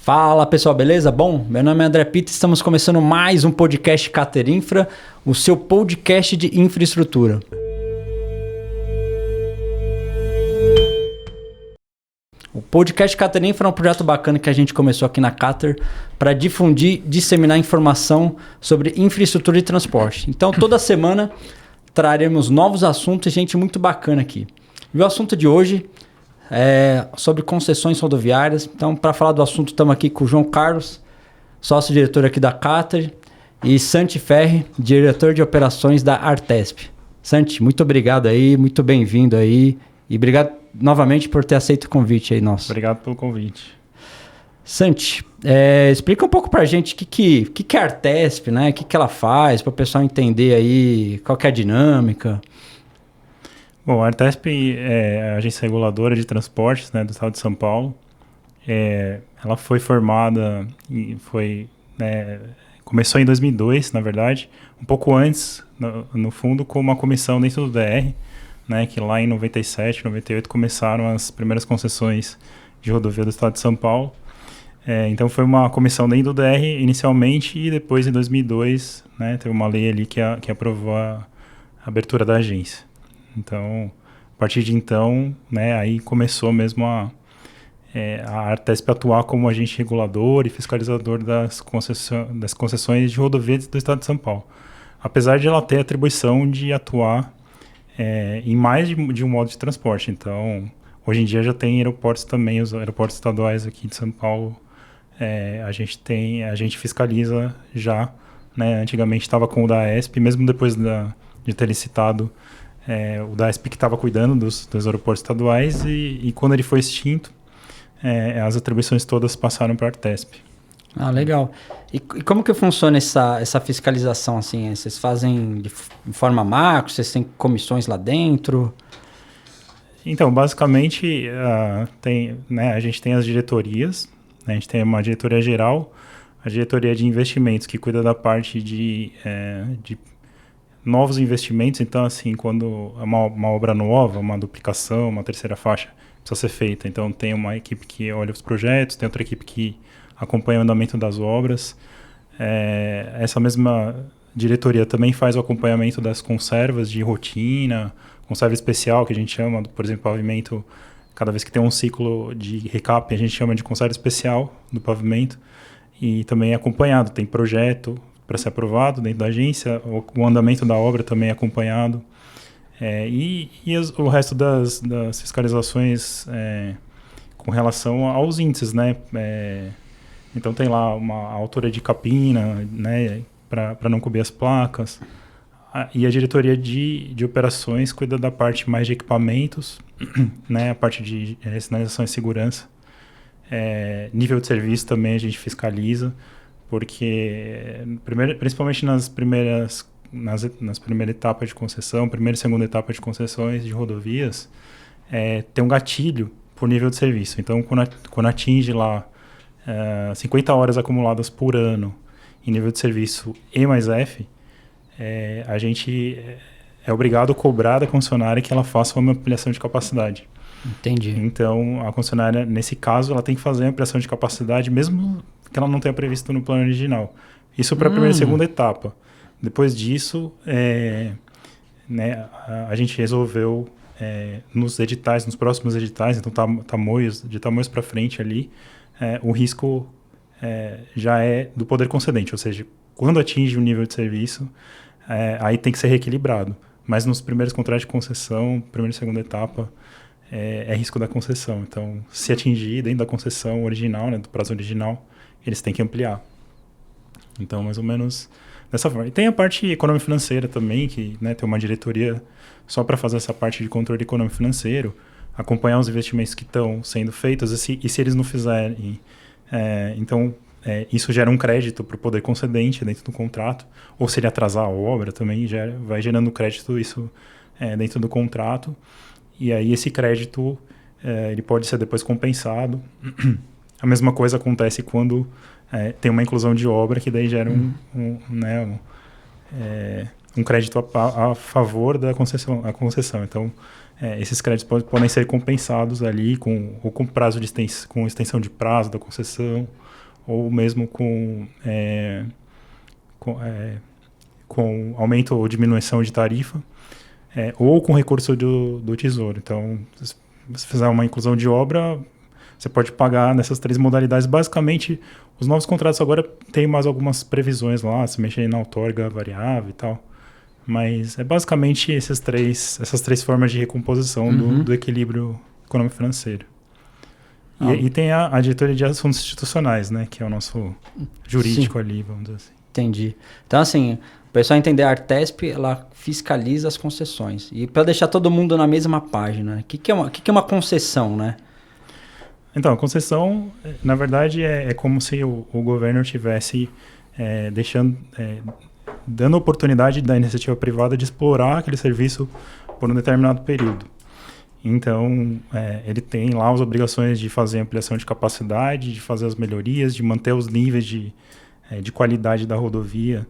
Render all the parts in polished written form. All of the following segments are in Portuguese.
Fala pessoal, beleza? Bom, meu nome é André Pita, estamos começando mais um podcast Cater Infra, o seu podcast de infraestrutura. O podcast Cater Infra é um projeto bacana que a gente começou aqui na Cater para difundir, disseminar informação sobre infraestrutura e transporte. Então toda semana traremos novos assuntos e gente muito bacana aqui. E o assunto de hoje sobre concessões rodoviárias. Então, para falar do assunto, estamos aqui com o João Carlos, sócio-diretor aqui da Cater, e Santi Ferri, diretor de operações da Artesp. Santi, muito obrigado aí, muito bem-vindo aí, e obrigado novamente por ter aceito o convite aí nosso. Obrigado pelo convite. Santi, explica um pouco para a gente o que é a Artesp, né? O que ela faz, para o pessoal entender aí qual que é a dinâmica. Bom, a Artesp é a agência reguladora de transportes, né, do estado de São Paulo. Ela foi formada e começou em 2002, na verdade, um pouco antes, no fundo, com uma comissão dentro do DR, né, que lá em 97, 98 começaram as primeiras concessões de rodovia do estado de São Paulo. Então foi uma comissão dentro do DR inicialmente e depois em 2002, né, teve uma lei ali que aprovou a abertura da agência. Então, a partir de então, né, aí começou mesmo a Artesp atuar como agente regulador e fiscalizador das concessões de rodovias do estado de São Paulo. Apesar de ela ter a atribuição de atuar em mais de um modo de transporte. Então, hoje em dia já tem aeroportos também, os aeroportos estaduais aqui de São Paulo, a gente fiscaliza já, né, antigamente estava com o DAESP, mesmo depois de ter licitado o DAESP que estava cuidando dos aeroportos estaduais e quando ele foi extinto, as atribuições todas passaram para a Artesp. Ah, legal. E como que funciona essa fiscalização? Assim? Vocês fazem de forma macro? Vocês têm comissões lá dentro? Então, basicamente, a gente tem as diretorias, né? A gente tem uma diretoria geral, a diretoria de investimentos, que cuida da parte de novos investimentos. Então, assim, quando é uma obra nova, uma duplicação, uma terceira faixa precisa ser feita. Então, tem uma equipe que olha os projetos, tem outra equipe que acompanha o andamento das obras. Essa mesma diretoria também faz o acompanhamento das conservas de rotina, conserva especial, que a gente chama, por exemplo, pavimento. Cada vez que tem um ciclo de recap, a gente chama de conserva especial do pavimento. E também é acompanhado, tem projeto para ser aprovado dentro da agência, o andamento da obra também é acompanhado. O resto das fiscalizações com relação aos índices, né? Então tem lá uma altura de capina, né, para não cobrir as placas. E a diretoria de operações cuida da parte mais de equipamentos, né, a parte de sinalização e segurança. Nível de serviço também a gente fiscaliza, porque principalmente nas primeiras etapas de concessão, primeira e segunda etapa de concessões de rodovias, tem um gatilho por nível de serviço. Então, quando atinge lá 50 horas acumuladas por ano em nível de serviço E mais F, a gente é obrigado a cobrar da concessionária que ela faça uma ampliação de capacidade. Entendi. Então, a concessionária, nesse caso, ela tem que fazer a ampliação de capacidade, mesmo que ela não tenha previsto no plano original. Isso para a primeira e segunda etapa. Depois disso, a gente resolveu nos editais, nos próximos editais, então de tamanhos para frente ali, o risco já é do poder concedente, ou seja, quando atinge o nível de serviço, aí tem que ser reequilibrado. Mas nos primeiros contratos de concessão, primeira e segunda etapa, é risco da concessão. Então, se atingir dentro da concessão original, né, do prazo original, eles têm que ampliar. Então, mais ou menos dessa forma. E tem a parte econômica financeira também, que, né, tem uma diretoria só para fazer essa parte de controle econômico financeiro, acompanhar os investimentos que estão sendo feitos e se eles não fizerem. Então, isso gera um crédito para o poder concedente dentro do contrato, ou se ele atrasar a obra também vai gerando crédito isso dentro do contrato. E aí esse crédito ele pode ser depois compensado. A mesma coisa acontece quando tem uma inclusão de obra, que daí gera um crédito a favor da concessão. Então, esses créditos podem ser compensados ali ou com prazo de com extensão de prazo da concessão, ou mesmo com aumento ou diminuição de tarifa, ou com recurso do Tesouro. Então, se você fizer uma inclusão de obra, você pode pagar nessas 3 modalidades. Basicamente, os novos contratos agora têm mais algumas previsões lá, se mexer na outorga variável e tal. Mas é basicamente essas três formas de recomposição do equilíbrio econômico-financeiro. E tem a diretoria de assuntos institucionais, né? Que é o nosso jurídico ali, vamos dizer assim. Entendi. Então, assim, o pessoal entender, a Artesp, ela fiscaliza as concessões. E para deixar todo mundo na mesma página, o que é uma concessão, né? Então, a concessão, na verdade, é como se o governo estivesse dando oportunidade da iniciativa privada de explorar aquele serviço por um determinado período. Então, ele tem lá as obrigações de fazer ampliação de capacidade, de fazer as melhorias, de manter os níveis de qualidade da rodovia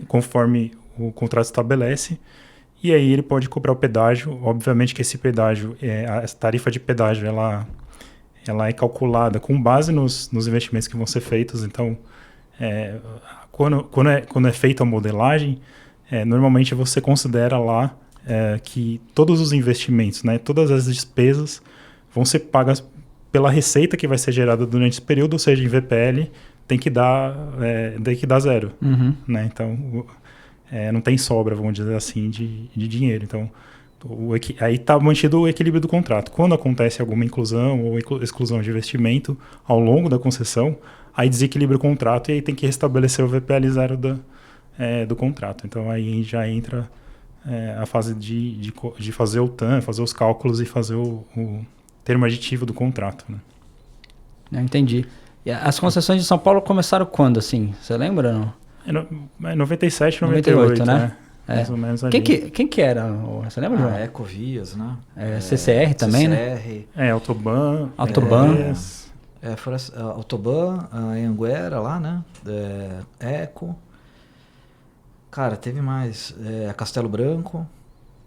conforme o contrato estabelece. E aí ele pode cobrar o pedágio. Obviamente que esse pedágio, a tarifa de pedágio, ela é calculada com base nos investimentos que vão ser feitos. Então, quando é feita a modelagem, normalmente você considera lá que todos os investimentos, né, todas as despesas vão ser pagas pela receita que vai ser gerada durante esse período, ou seja, em VPL tem que dar zero. Né? Então, não tem sobra, vamos dizer assim, de dinheiro. Então, aí está mantido o equilíbrio do contrato. Quando acontece alguma inclusão ou exclusão de investimento ao longo da concessão, aí desequilibra o contrato e aí tem que restabelecer o VPL zero do contrato. Então, aí já entra a fase de fazer o TAM, fazer os cálculos e fazer o termo aditivo do contrato. Né? Entendi. E as concessões de São Paulo começaram quando, assim? Você lembra, não? 97, 98, né? Mais ou menos ali. Quem que era? Você lembra, João? Ecovias, né? CCR também, CCR, né? Autoban. Autoban, a Anhanguera lá, né? Eco. Cara, teve mais. Castelo Branco.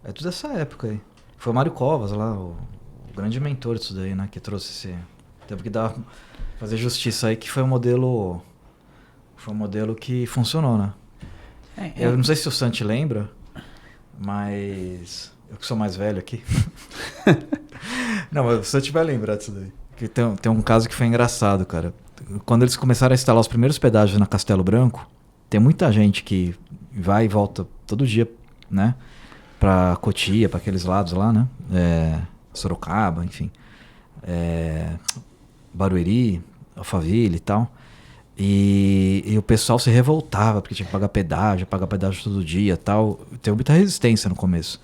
É tudo essa época aí. Foi o Mário Covas lá, o grande mentor disso daí, né? Que trouxe esse... Teve que fazer justiça aí, que foi um modelo... Foi um modelo que funcionou, né? Eu não sei se o Santi lembra, mas... Eu que sou mais velho aqui. Não, mas o Santi vai lembrar disso daí. Que tem um caso que foi engraçado, cara. Quando eles começaram a instalar os primeiros pedágios na Castelo Branco, tem muita gente que vai e volta todo dia, né? Pra Cotia, pra aqueles lados lá, né? Sorocaba, enfim. Barueri, Alphaville e tal. E o pessoal se revoltava porque tinha que pagar pedágio todo dia e tal. Teve muita resistência no começo.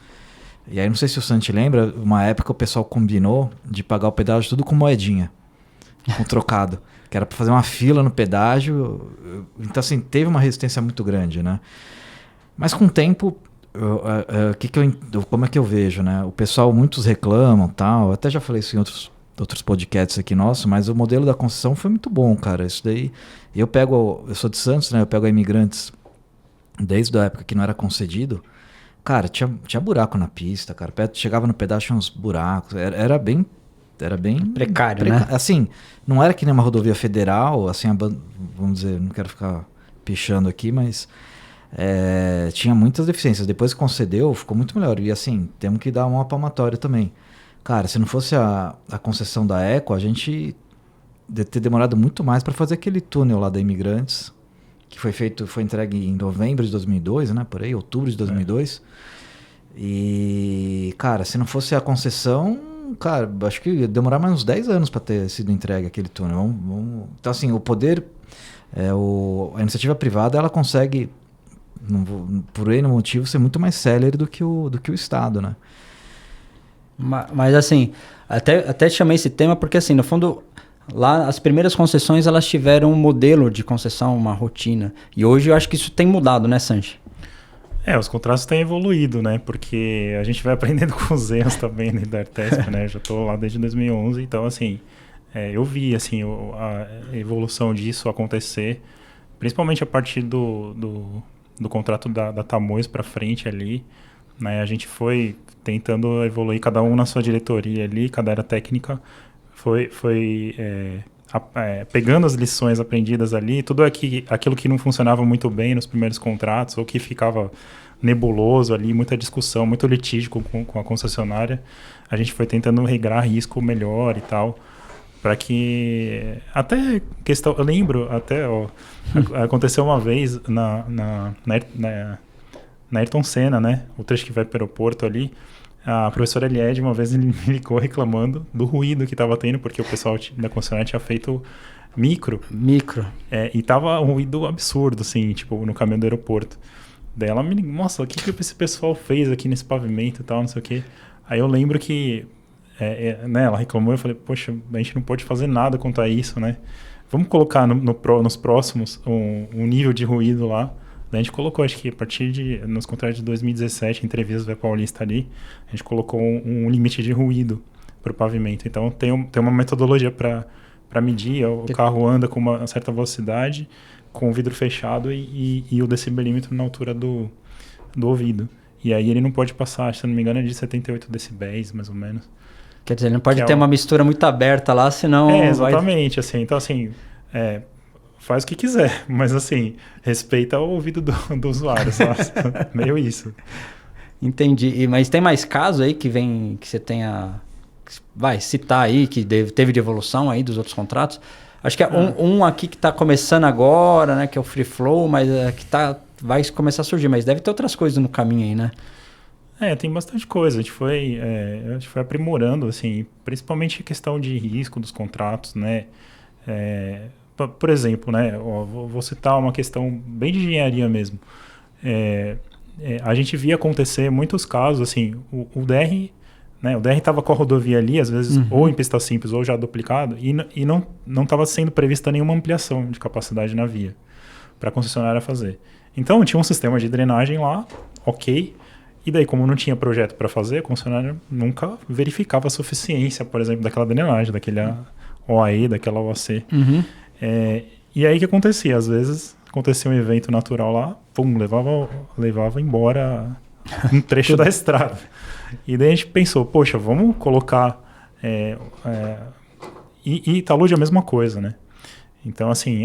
E aí, não sei se o Santi lembra, uma época o pessoal combinou de pagar o pedágio tudo com moedinha, com trocado. Que era para fazer uma fila no pedágio. Então, assim, teve uma resistência muito grande, né? Mas com o tempo, como é que eu vejo, né? O pessoal, muitos reclamam e tal. Eu até já falei isso em outros podcasts aqui nossos, mas o modelo da concessão foi muito bom, cara. Isso daí... Eu sou de Santos, né? Eu pego a Imigrantes desde a época que não era concedido. Cara, tinha buraco na pista, cara. Chegava no pedaço, tinha uns buracos. Era bem precário, né? Assim, não era que nem uma rodovia federal, assim, vamos dizer, não quero ficar pichando aqui, mas tinha muitas deficiências. Depois que concedeu, ficou muito melhor. E assim, temos que dar uma palmatória também. Cara, se não fosse a concessão da Eco, a gente deve ter demorado muito mais para fazer aquele túnel lá da Imigrantes, que foi entregue em novembro de 2002, né? Por aí, outubro de 2002. E, cara, se não fosse a concessão, cara, acho que ia demorar mais uns 10 anos para ter sido entregue aquele túnel. Então, assim, o poder, a iniciativa privada, ela consegue, por N motivo, ser muito mais célere do que o Estado, né? Mas assim, até chamei esse tema porque, assim, no fundo, lá as primeiras concessões, elas tiveram um modelo de concessão, uma rotina. E hoje eu acho que isso tem mudado, né, Sanchi? Os contratos têm evoluído, né? Porque a gente vai aprendendo com os erros também da Artesp, né? Já estou lá desde 2011, então, assim, eu vi, assim, a evolução disso acontecer, principalmente a partir do contrato da Tamoios para frente ali, né? A gente foi tentando evoluir, cada um na sua diretoria ali, cada área técnica foi pegando as lições aprendidas ali, tudo aquilo que não funcionava muito bem nos primeiros contratos, ou que ficava nebuloso ali, muita discussão, muito litígio com a concessionária, a gente foi tentando regrar risco melhor e tal, para que até questão, eu lembro até, aconteceu uma vez na Ayrton Senna, né, o trecho que vai para o aeroporto ali, a professora Eliede uma vez me ligou reclamando do ruído que estava tendo, porque o pessoal da concessionária tinha feito micro. E tava um ruído absurdo, assim, tipo, no caminho do aeroporto. Daí ela me ligou, nossa, o que esse pessoal fez aqui nesse pavimento e tal, não sei o quê. Aí eu lembro que né, ela reclamou, eu falei, poxa, a gente não pode fazer nada quanto a isso, né? Vamos colocar nos próximos um nível de ruído lá. Daí a gente colocou, acho que a partir nos contratos de 2017, entrevistas da Paulista ali, a gente colocou um limite de ruído para o pavimento. Então tem uma metodologia para medir, o carro anda com uma certa velocidade, com o vidro fechado e o decibelímetro na altura do ouvido. E aí ele não pode passar, se não me engano, é de 78 decibéis, mais ou menos. Quer dizer, ele não pode ter uma mistura muito aberta lá, senão... exatamente, assim. Então, assim, faz o que quiser, mas, assim, respeita o ouvido do usuário, sabe? Meio isso. Entendi. Mas tem mais casos aí que você tenha... Vai citar aí, que teve de evolução aí dos outros contratos? Acho que é um aqui que está começando agora, né? Que é o Free Flow, mas que vai começar a surgir. Mas deve ter outras coisas no caminho aí, né? Tem bastante coisa. A gente foi aprimorando, assim, principalmente a questão de risco dos contratos, né? Por exemplo, né? Vou citar uma questão bem de engenharia mesmo. A gente via acontecer muitos casos, assim, o DR... Né, o DR estava com a rodovia ali, às vezes, ou em pista simples ou já duplicado, e não estava sendo prevista nenhuma ampliação de capacidade na via para a concessionária fazer. Então, tinha um sistema de drenagem lá, ok, e daí, como não tinha projeto para fazer, a concessionária nunca verificava a suficiência, por exemplo, daquela drenagem, daquele OAE, daquela OAC. E aí, o que acontecia? Às vezes, acontecia um evento natural lá, pum, levava embora um trecho da estrada. E daí a gente pensou, poxa, vamos colocar... E talude é a mesma coisa, né? Então, assim,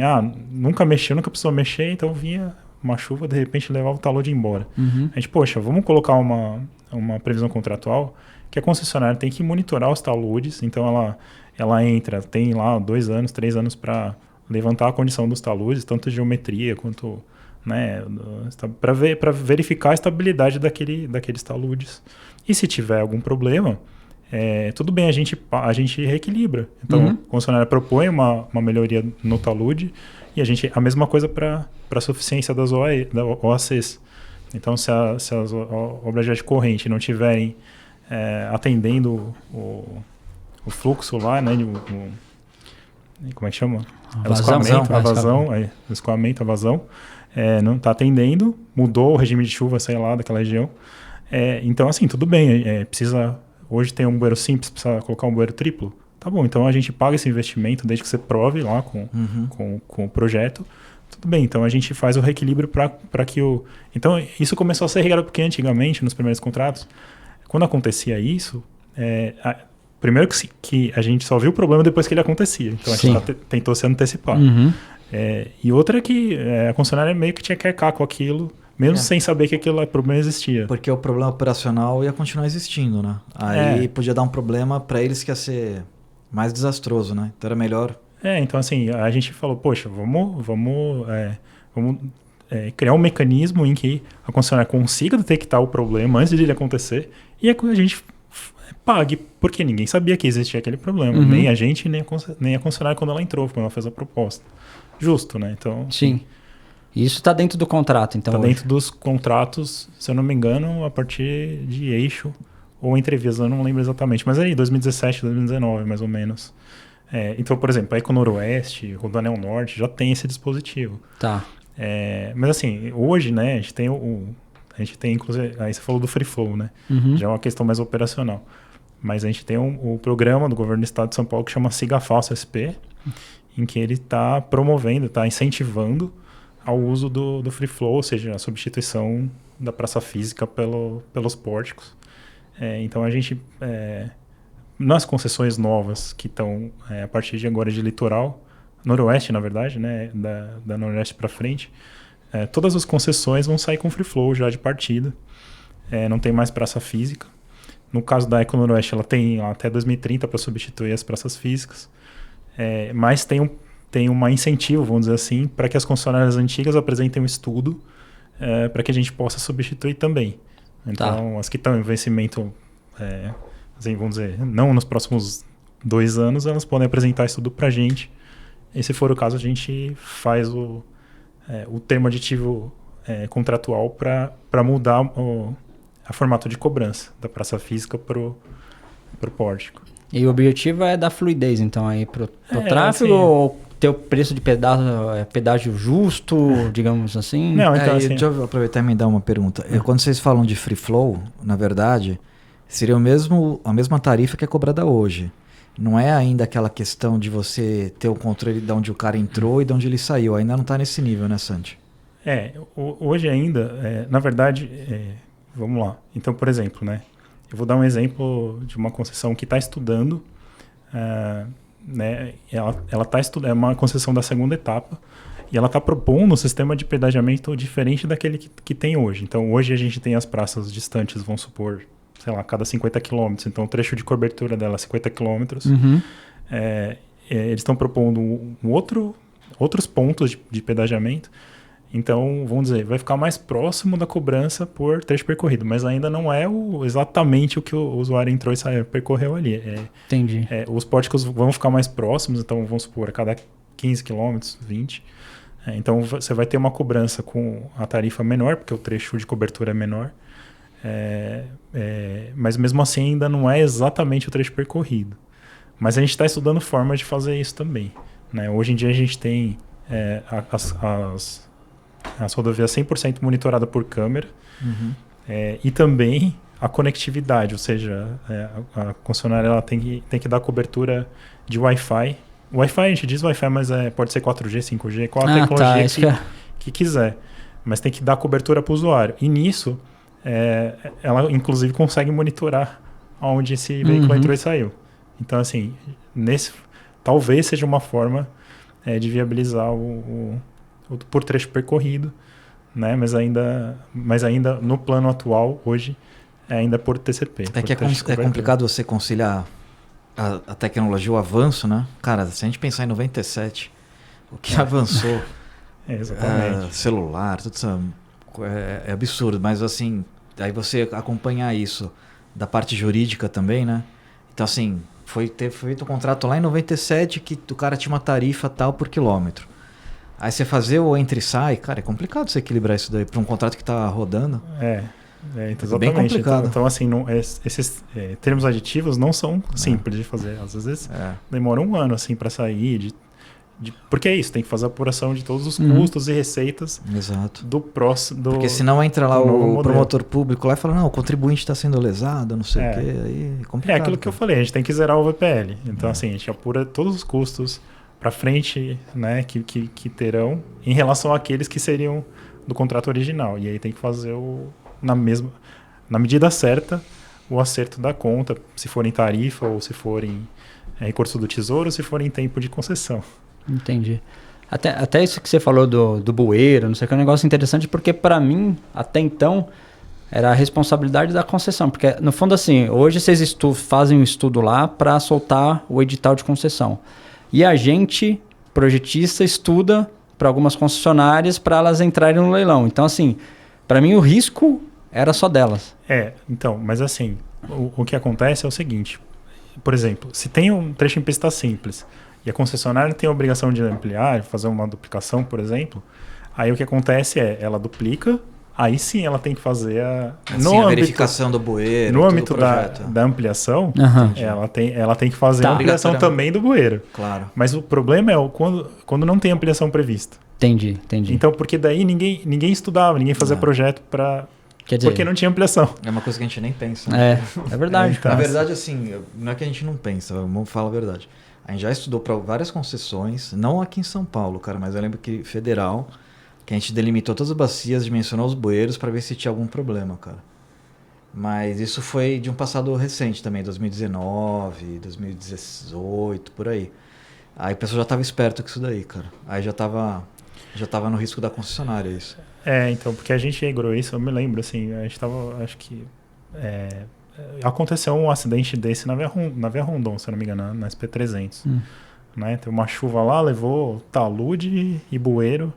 nunca precisou mexer, então vinha uma chuva, de repente levava o talude embora. A gente, poxa, vamos colocar uma previsão contratual que a concessionária tem que monitorar os taludes, então ela entra, tem lá 2 anos, 3 anos para levantar a condição dos taludes, tanto geometria quanto... né, para verificar a estabilidade daqueles taludes. E se tiver algum problema, tudo bem, a gente reequilibra. Então, a concessionária propõe uma melhoria no talude e a mesma coisa para a suficiência das OACs. Então, se as obras de corrente não estiverem atendendo o fluxo lá, né, como é que chama? Escoamento, a vazão, não está atendendo, mudou o regime de chuva, sei lá, daquela região. Então, assim, tudo bem, hoje tem um bueiro simples, precisa colocar um bueiro triplo. Tá bom, então a gente paga esse investimento desde que você prove lá com o projeto. Tudo bem, então a gente faz o reequilíbrio para que Então, isso começou a ser regrado, porque antigamente, nos primeiros contratos, quando acontecia isso, primeiro que a gente só viu o problema depois que ele acontecia. Então, a gente tentou se antecipar. E outra é que a concessionária meio que tinha que arcar com aquilo, mesmo sem saber que aquele problema existia. Porque o problema operacional ia continuar existindo, né? Aí podia dar um problema para eles que ia ser mais desastroso, né? Então era melhor... então assim, a gente falou, poxa, vamos criar um mecanismo em que a concessionária consiga detectar o problema antes de ele acontecer e a gente pague, porque ninguém sabia que existia aquele problema. Nem a gente, nem a concessionária quando ela entrou, quando ela fez a proposta. Justo, né? Então, sim. E isso está dentro do contrato, então? Está dentro dos contratos, se eu não me engano, a partir de eixo ou entrevista, eu não lembro exatamente. Mas aí, 2017, 2019, mais ou menos. Então, por exemplo, a Eco-Noroeste, Rodoanel Norte, já tem esse dispositivo. Tá. Mas assim, hoje, né, a gente tem inclusive, aí você falou do Free Flow, né? Já é uma questão mais operacional. Mas a gente tem o programa do governo do estado de São Paulo que chama Siga Falso SP, em que ele está promovendo, está incentivando ao uso do free flow, ou seja, a substituição da praça física pelos pórticos. Então a gente, nas concessões novas que estão a partir de agora de litoral, noroeste na verdade, né, da noroeste para frente, todas as concessões vão sair com free flow já de partida, não tem mais praça física. No caso da Eco Noroeste, ela tem até 2030 para substituir as praças físicas, mas tem um incentivo, vamos dizer assim, para que as concessionárias antigas apresentem um estudo para que a gente possa substituir também. Então, as que estão em vencimento, assim, vamos dizer, não nos próximos 2 anos, elas podem apresentar estudo para a gente. E se for o caso, a gente faz o termo aditivo contratual para mudar o formato de cobrança da praça física para o pórtico. E o objetivo é dar fluidez, então, aí pro tráfego, assim, ou ter o preço de pedágio justo, digamos assim? Não, então, assim, deixa eu aproveitar e me dar uma pergunta. Quando vocês falam de free flow, na verdade, seria a mesma tarifa que é cobrada hoje. Não é ainda aquela questão de você ter o controle de onde o cara entrou e de onde ele saiu. Ainda não está nesse nível, né, Santi? Hoje ainda, na verdade, vamos lá. Então, por exemplo, né? Eu vou dar um exemplo de uma concessão que está estudando, né? Ela está estudando, é uma concessão da segunda etapa, e ela está propondo um sistema de pedagiamento diferente daquele que tem hoje. Então, hoje a gente tem as praças distantes, vamos supor, sei lá, cada 50 quilômetros. Então, o trecho de cobertura dela é 50 quilômetros. Uhum. Eles estão propondo outros pontos de pedagiamento. Então, vamos dizer, vai ficar mais próximo da cobrança por trecho percorrido, mas ainda não é exatamente o que o usuário entrou e saiu, percorreu ali. Entendi. Os pórticos vão ficar mais próximos, então vamos supor, a cada 15 km, 20. Então, você vai ter uma cobrança com a tarifa menor, porque o trecho de cobertura é menor. Mas mesmo assim ainda não é exatamente o trecho percorrido. Mas a gente está estudando formas de fazer isso também, né? Hoje em dia a gente tem as rodovias 100% monitoradas por câmera. Uhum. E também a conectividade, ou seja, a concessionária ela tem que dar cobertura de Wi-Fi. Wi-Fi, a gente diz Wi-Fi, mas pode ser 4G, 5G, qual a tecnologia que quiser. Mas tem que dar cobertura para o usuário. E nisso, ela inclusive consegue monitorar onde esse veículo entrou e saiu. Então, assim, talvez seja uma forma de viabilizar o por trecho percorrido, né? Mas ainda no plano atual, hoje, ainda por TCP. É complicado você conciliar a tecnologia, o avanço, né? Cara, se a gente pensar em 97, o que avançou, exatamente. Celular, tudo isso é absurdo, mas assim, aí você acompanhar isso da parte jurídica também, né? Então, assim, foi feito o contrato lá em 97 que o cara tinha uma tarifa tal por quilômetro. Aí você fazer o entra e sai, cara, é complicado você equilibrar isso daí para um contrato que está rodando. Exatamente. Bem complicado. Então assim, esses termos aditivos não são simples de fazer. Às vezes demora 1 ano assim para sair. Porque é isso, tem que fazer a apuração de todos os custos e receitas. Exato. Do próximo. Porque senão entra lá o promotor público lá e fala, não, o contribuinte está sendo lesado, não sei o quê. Aí é complicado. É aquilo que eu falei, a gente tem que zerar o VPL. Então assim, a gente apura todos os custos para frente, né, que terão em relação àqueles que seriam do contrato original. E aí tem que fazer na medida certa o acerto da conta, se for em tarifa ou se for em recurso do Tesouro, ou se for em tempo de concessão. Entendi. Até isso que você falou do bueiro, não sei o que, é um negócio interessante, porque para mim, até então, era a responsabilidade da concessão. Porque, no fundo, assim, hoje vocês fazem um estudo lá para soltar o edital de concessão. E a gente, projetista, estuda para algumas concessionárias para elas entrarem no leilão. Então, assim, para mim o risco era só delas. Então, mas assim, o que acontece é o seguinte. Por exemplo, se tem um trecho em pista simples e a concessionária tem a obrigação de ampliar, fazer uma duplicação, por exemplo, aí o que acontece ela duplica, aí sim ela tem que fazer a verificação do bueiro. No âmbito da ampliação, ela tem que fazer a ampliação também do bueiro. Claro. Mas o problema é quando não tem ampliação prevista. Entendi. Então, porque daí ninguém estudava, ninguém fazia projeto porque não tinha ampliação. É uma coisa que a gente nem pensa. Né? É verdade. Na verdade, assim, não é que a gente não pensa, vamos falar a verdade. A gente já estudou para várias concessões, não aqui em São Paulo, cara, mas eu lembro que federal, Que a gente delimitou todas as bacias, dimensionou os bueiros para ver se tinha algum problema, cara. Mas isso foi de um passado recente também, 2019, 2018, por aí. Aí o pessoal já tava esperto com isso daí, cara. Aí já tava no risco da concessionária isso. Então, porque a gente regrou isso, eu me lembro, assim, a gente tava, acho que... aconteceu um acidente desse na Via Rondon, se eu não me engano, na SP300. Né? Tem uma chuva lá, levou talude e bueiro.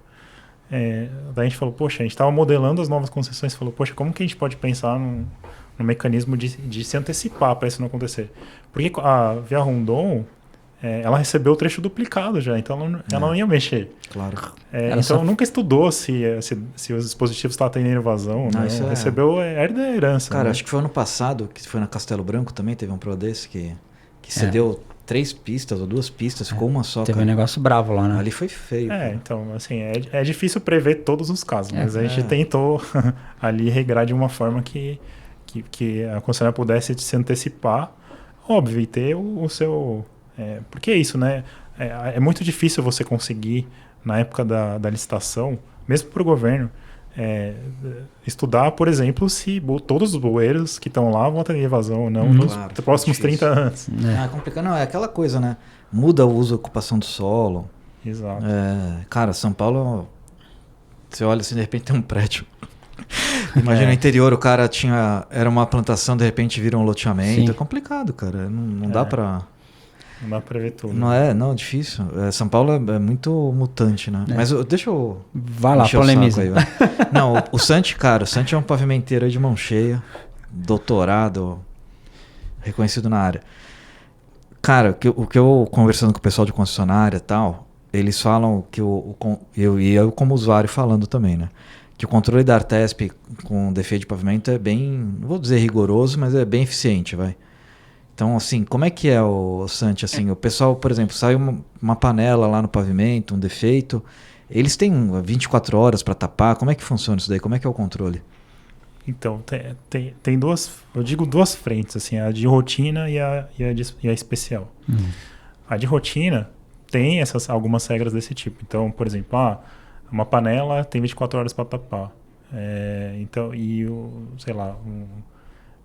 Daí a gente falou, poxa, a gente estava modelando as novas concessões, falou, poxa, como que a gente pode pensar num mecanismo de se antecipar para isso não acontecer? Porque a Via Rondon, ela recebeu o trecho duplicado já, então ela não ia mexer. Claro. Então nunca estudou se os dispositivos estavam tendo evasão ou não. Recebeu herda herança. Cara, né? acho que foi ano passado, que foi na Castelo Branco também, teve um pro desse que cedeu 3 pistas ou 2 pistas, ficou uma só. Teve um negócio bravo lá, né? Ali foi feio. Então, assim, é difícil prever todos os casos, mas a gente tentou ali regrar de uma forma que a concessionária pudesse se antecipar, óbvio, e ter o seu... porque é isso, né? É muito difícil você conseguir, na época da licitação, mesmo para o governo, estudar, por exemplo, se todos os bueiros que estão lá vão ter evasão ou não nos próximos 30 anos. É complicado. Não, é aquela coisa, né? Muda o uso e ocupação do solo. Exato. Cara, São Paulo, você olha assim, de repente tem um prédio. Imagina no interior, o cara era uma plantação, de repente vira um loteamento. Sim. É complicado, cara. Não dá pra... Não dá pra ver tudo. Não, difícil. São Paulo é muito mutante, né? Mas deixa eu... Vai lá, polemiza. Não, o Santi, cara, o Santi é um pavimenteiro aí de mão cheia, doutorado, reconhecido na área. Cara, o que eu conversando com o pessoal de concessionária e tal, eles falam que eu como usuário falando também, né? Que o controle da Artesp com defeito de pavimento é bem, não vou dizer rigoroso, mas é bem eficiente, vai. Então, assim, como é que é o Santi, assim, o pessoal, por exemplo, sai uma panela lá no pavimento, um defeito, eles têm 24 horas para tapar, como é que funciona isso daí? Como é que é o controle? Então, tem duas frentes, assim, a de rotina e a especial. A de rotina tem algumas regras desse tipo. Então, por exemplo, uma panela tem 24 horas para tapar. Então, sei lá,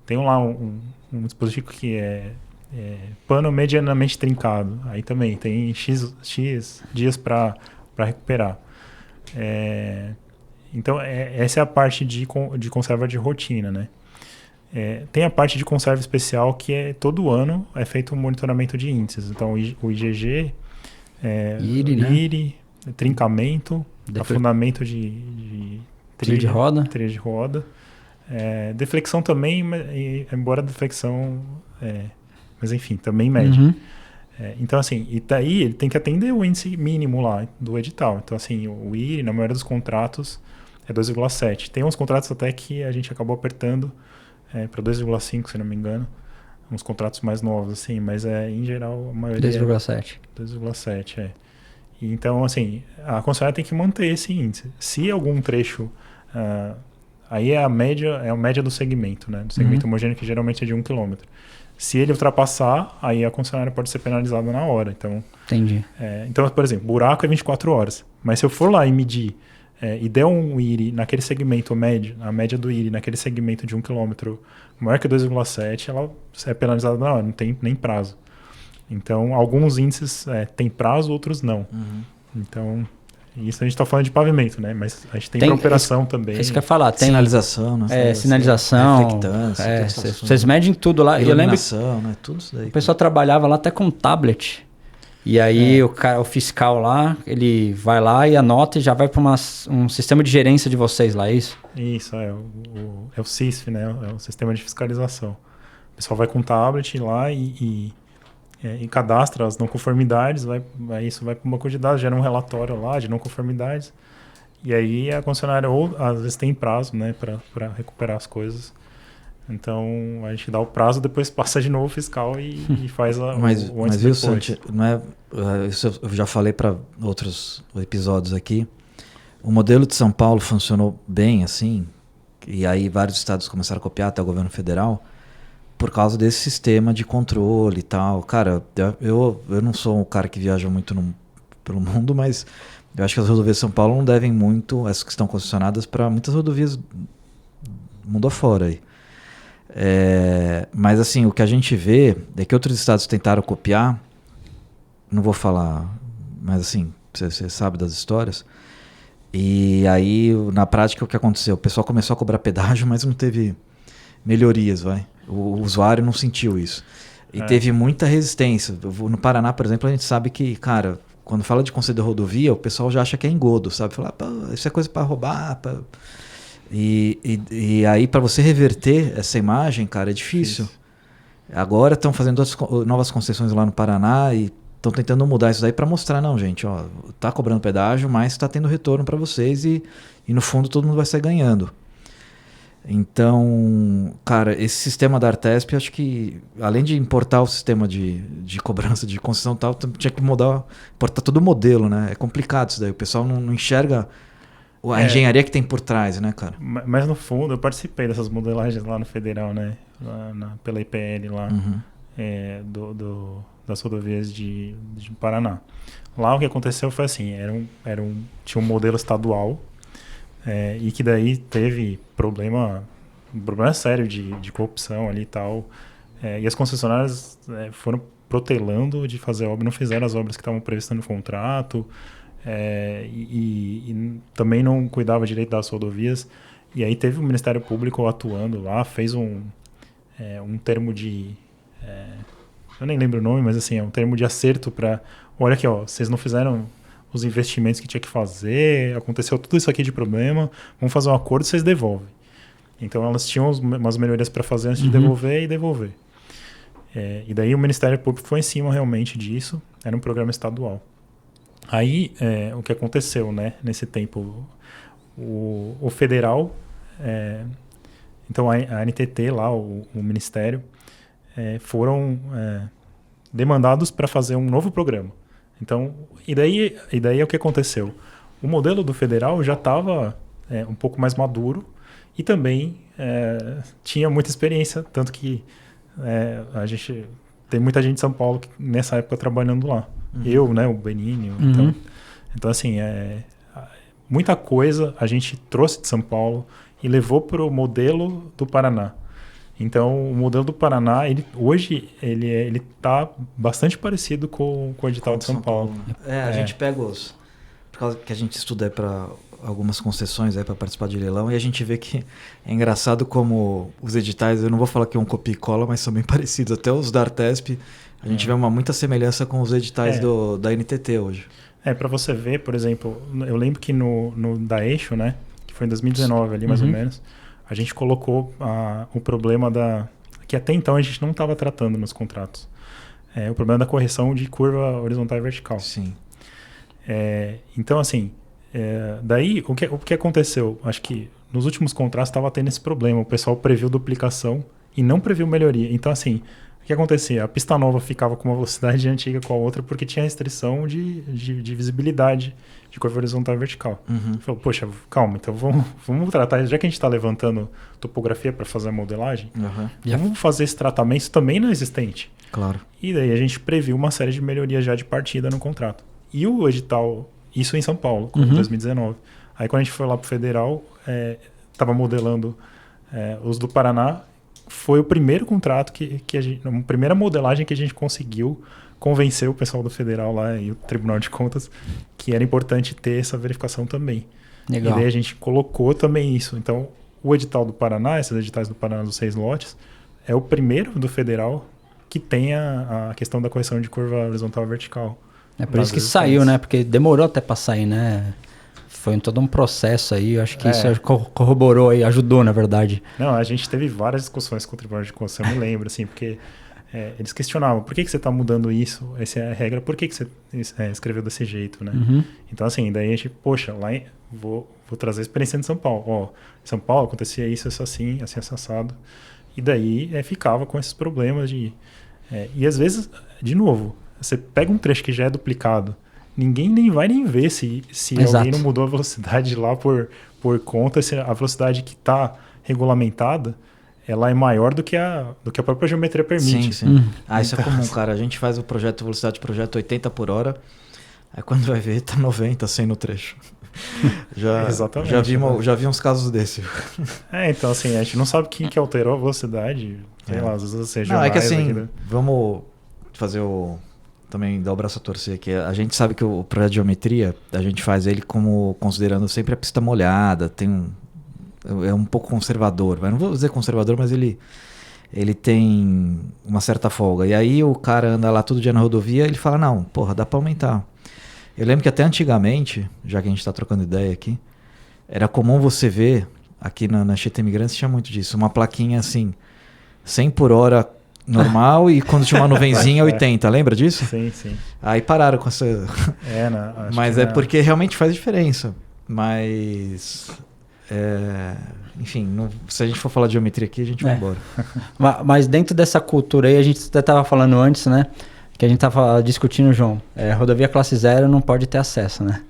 tem lá um dispositivo que é pano medianamente trincado. Aí também tem X dias para recuperar. Então, essa é a parte de conserva de rotina, né? Tem a parte de conserva especial que todo ano é feito um monitoramento de índices. Então, o IgG, IRI, trincamento, afundamento de trilha de roda. Trilha de roda. Deflexão também, embora a deflexão... mas enfim, também mede. Então, assim, e daí ele tem que atender o índice mínimo lá do edital. Então, assim, o IRI, na maioria dos contratos, é 2,7. Tem uns contratos até que a gente acabou apertando para 2,5, se não me engano. Uns contratos mais novos, assim, mas em geral a maioria 2,7. 2,7, E então, assim, a concessionária tem que manter esse índice. Se algum trecho... aí é a média do segmento, né? Do segmento homogêneo, que geralmente é de 1 km. Se ele ultrapassar, aí a concessionária pode ser penalizada na hora. Então, entendi. Então, por exemplo, buraco é 24 horas. Mas se eu for lá e medir e der um IRI naquele segmento a média do IRI naquele segmento de 1 km maior que 2,7, ela é penalizada na hora, não tem nem prazo. Então, alguns índices têm prazo, outros não. Então... Isso a gente está falando de pavimento, né? Mas a gente tem para operação também. Isso que eu ia falar. Tem sinalização, né? Sinalização. Reflectância. Vocês medem tudo lá. Iluminação, eu lembro, né? Tudo isso daí. O pessoal trabalhava lá até com tablet. E aí o fiscal lá, ele vai lá e anota e já vai para um sistema de gerência de vocês lá, é isso? Isso, é o CISF, né? É o sistema de fiscalização. O pessoal vai com tablet lá e cadastra as não conformidades, isso vai para um banco de dados, gera um relatório lá de não conformidades, e aí a concessionária às vezes tem prazo, né, para recuperar as coisas. Então a gente dá o prazo, depois passa de novo o fiscal e faz o antes mas viu, Santi, isso eu já falei para outros episódios aqui. O modelo de São Paulo funcionou bem assim, e aí vários estados começaram a copiar, até o governo federal, por causa desse sistema de controle e tal. Cara, eu não sou um cara que viaja muito pelo mundo, mas eu acho que as rodovias de São Paulo não devem muito, as que estão concessionadas, para muitas rodovias mundo afora aí. Mas assim, o que a gente vê é que outros estados tentaram copiar, não vou falar, mas assim, você sabe das histórias, e aí na prática o que aconteceu? O pessoal começou a cobrar pedágio, mas não teve melhorias, vai. O usuário não sentiu isso. E teve muita resistência. No Paraná, por exemplo, a gente sabe que, cara, quando fala de conceder rodovia, o pessoal já acha que é engodo, sabe? Fala, pô, isso é coisa para roubar. E aí, para você reverter essa imagem, cara, é difícil. Agora estão fazendo novas concessões lá no Paraná e estão tentando mudar isso daí para mostrar, não, gente, ó, tá cobrando pedágio, mas está tendo retorno para vocês e no fundo todo mundo vai sair ganhando. Então, cara, esse sistema da Artesp, acho que, além de importar o sistema de cobrança de concessão e tal, tinha que importar todo o modelo, né? É complicado isso daí, o pessoal não enxerga a engenharia que tem por trás, né, cara? Mas no fundo, eu participei dessas modelagens lá no Federal, né? Pela IPL lá, das rodovias de Paraná. Lá o que aconteceu foi assim, tinha um modelo estadual, e que daí teve um problema sério de corrupção ali e tal. E as concessionárias foram protelando de fazer obra, não fizeram as obras que estavam previstas no contrato, e também não cuidava direito das rodovias. E aí teve o Ministério Público atuando lá, fez um termo de... eu nem lembro o nome, mas assim, é um termo de acerto para... Olha aqui, ó, vocês não fizeram os investimentos que tinha que fazer, aconteceu tudo isso aqui de problema, vamos fazer um acordo e vocês devolvem. Então elas tinham umas melhorias para fazer antes de devolver. E daí o Ministério Público foi em cima realmente disso, era um programa estadual. Aí o que aconteceu, né, nesse tempo, o federal, então a NTT lá, o Ministério, foram demandados para fazer um novo programa. Então, e daí é o que aconteceu. O modelo do federal já estava um pouco mais maduro e também tinha muita experiência, tanto que tem muita gente de São Paulo nessa época trabalhando lá. Eu, né, o Benini. Então assim, muita coisa a gente trouxe de São Paulo e levou para o modelo do Paraná. Então, o modelo do Paraná, hoje ele está bastante parecido com o edital de São Paulo. A gente pega por causa que a gente estuda para algumas concessões para participar de leilão, e a gente vê que é engraçado como os editais, eu não vou falar que é um copia e cola, mas são bem parecidos. Até os da Artesp, a gente vê muita semelhança com os editais da NTT hoje. Para você ver, por exemplo, eu lembro que no da Eixo, né, que foi em 2019 ali mais ou menos, a gente colocou o problema que até então a gente não estava tratando nos contratos. O problema da correção de curva horizontal e vertical. Sim. Então, assim, daí o que aconteceu? Acho que nos últimos contratos estava tendo esse problema. O pessoal previu duplicação e não previu melhoria. Então, assim, o que acontecia? A pista nova ficava com uma velocidade antiga com a outra porque tinha restrição de visibilidade de curva horizontal e vertical. Falou, poxa, calma, então vamos tratar isso. Já que a gente está levantando topografia para fazer a modelagem, vamos fazer esse tratamento também no existente. Claro. E daí a gente previu uma série de melhorias já de partida no contrato. E o edital, isso em São Paulo, em 2019. Aí quando a gente foi lá para o Federal, estava modelando os do Paraná, foi o primeiro contrato a primeira modelagem que a gente conseguiu convencer o pessoal do Federal lá e o Tribunal de Contas que era importante ter essa verificação também. Legal. E daí a gente colocou também isso. Então, o edital do Paraná, esses editais do Paraná dos 6 lotes, é o primeiro do Federal que tem a questão da correção de curva horizontal e vertical. É por isso que saiu, né? Porque demorou até para sair, né? Foi todo um processo aí, eu acho que isso corroborou aí, ajudou, na verdade. Não, a gente teve várias discussões com o Tribunal de Contas, eu me lembro, assim, porque eles questionavam, por que você está mudando isso? Essa é a regra, por que você escreveu desse jeito, né? Então, assim, daí a gente, poxa, lá vou trazer a experiência de São Paulo. Ó, em São Paulo acontecia isso assim, assado. E daí ficava com esses problemas de... e às vezes, de novo, você pega um trecho que já é duplicado, ninguém nem vai ver se alguém não mudou a velocidade lá por conta, se a velocidade que está regulamentada, ela é maior do que a própria geometria permite. Sim. Isso é comum, cara. A gente faz o projeto, velocidade de projeto 80 por hora, Aí quando vai ver, tá 90, 100 no trecho. Exatamente. Já vi uns casos desse. Então assim, a gente não sabe quem que alterou a velocidade, sei lá, às vezes você Não, é que assim, vamos fazer também dar o braço a torcer aqui. A gente sabe que o projeto de geometria, a gente faz ele como considerando sempre a pista molhada, é um pouco conservador, mas não vou dizer conservador, mas ele tem uma certa folga. E aí o cara anda lá todo dia na rodovia, ele fala, não, porra, dá pra aumentar. Eu lembro que até antigamente, já que a gente está trocando ideia aqui, era comum você ver, aqui na Anchieta Imigrantes tinha muito disso, uma plaquinha assim, 100 por hora normal e quando tinha uma nuvenzinha 80, lembra disso? Sim. Aí pararam com essa... Mas é porque realmente faz diferença. Mas... enfim, se a gente for falar de geometria aqui, a gente vai embora. Mas dentro dessa cultura aí, a gente até estava falando antes, né? Que a gente estava discutindo, João, rodovia classe 0 não pode ter acesso, né?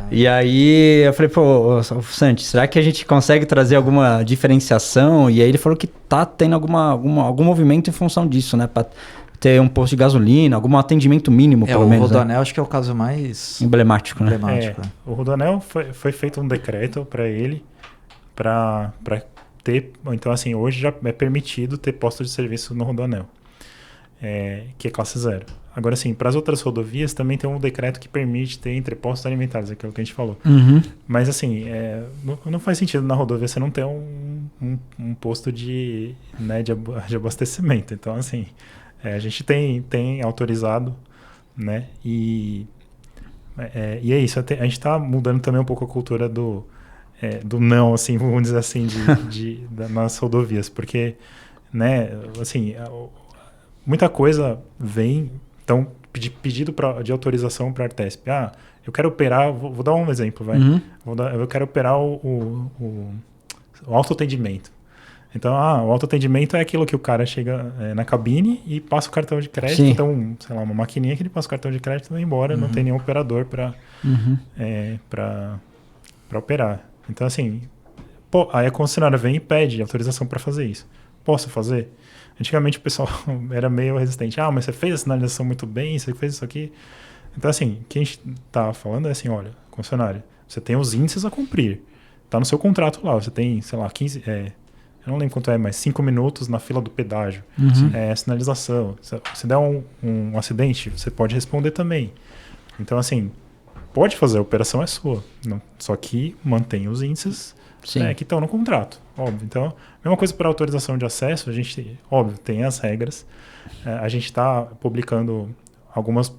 E aí eu falei, pô, Santi, será que a gente consegue trazer alguma diferenciação? E aí ele falou que tá tendo algum movimento em função disso, né? Para ter um posto de gasolina, algum atendimento mínimo, pelo menos. O Rodoanel acho que é o caso mais emblemático, né? O Rodoanel foi feito um decreto para ele, para ter... Então, assim, hoje já é permitido ter posto de serviço no Rodoanel. Que é classe 0. Agora, assim, para as outras rodovias também tem um decreto que permite ter entrepostos alimentares, aquilo que a gente falou. Uhum. Mas, assim, não faz sentido na rodovia você não ter um posto de abastecimento. Então, assim, a gente tem autorizado, né? E é isso. A gente está mudando também um pouco a cultura do não, assim, vamos dizer assim, nas rodovias. Porque, né, assim... Muita coisa vem, então, pedido de autorização para a Artesp. Eu quero operar, vou dar um exemplo, vai. Uhum. Eu quero operar o autoatendimento. Então, o autoatendimento é aquilo que o cara chega na cabine e passa o cartão de crédito. Sim. Então, sei lá, uma maquininha que ele passa o cartão de crédito e vai embora, não tem nenhum operador para operar. Então, assim, aí a concessionária vem e pede autorização para fazer isso. Posso fazer? Antigamente o pessoal era meio resistente. Mas você fez a sinalização muito bem, você fez isso aqui. Então, assim, o que a gente está falando é assim, olha, concessionário, você tem os índices a cumprir. Está no seu contrato lá, você tem, sei lá, 15... eu não lembro quanto mas 5 minutos na fila do pedágio. Sinalização. Se der um acidente, você pode responder também. Então, assim, pode fazer, a operação é sua. Só que mantém os índices que estão no contrato, óbvio. Então, mesma coisa para autorização de acesso, a gente, óbvio, tem as regras. A gente está publicando algumas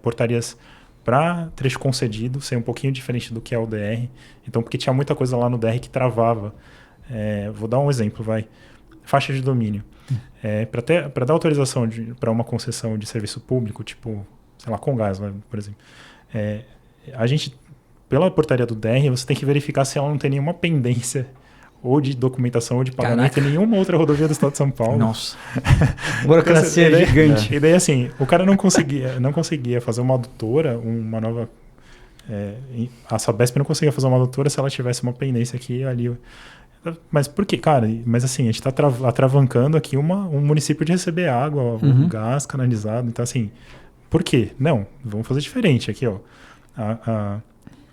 portarias para trecho concedido, ser um pouquinho diferente do que é o DR. Então, porque tinha muita coisa lá no DR que travava. Vou dar um exemplo, faixa de domínio. Para dar autorização para uma concessão de serviço público, tipo, sei lá, com gás, por exemplo, a gente, pela portaria do DR, você tem que verificar se ela não tem nenhuma pendência ou de documentação ou de pagamento em nenhuma outra rodovia do estado de São Paulo. Nossa. Burocracia gigante. E daí, assim, o cara não conseguia fazer uma adutora, uma nova... a Sabesp não conseguia fazer uma adutora se ela tivesse uma pendência aqui e ali. Mas por quê, cara? Mas assim, a gente está atravancando aqui um município de receber água, gás canalizado. Então, assim, por quê? Não, vamos fazer diferente aqui, ó.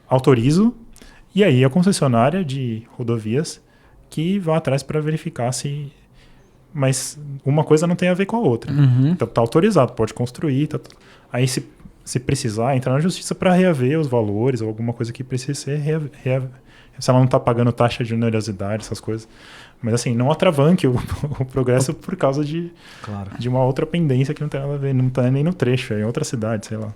Autorizo, e aí a concessionária de rodovias que vai atrás para verificar se... Mas uma coisa não tem a ver com a outra. Então tá autorizado, pode construir. Aí se precisar, entrar na justiça para reaver os valores ou alguma coisa que precise ser se ela não está pagando taxa de onerosidade, essas coisas. Mas assim, não atravanque o progresso por causa de uma outra pendência que não tem nada a ver, não está nem no trecho, é em outra cidade, sei lá.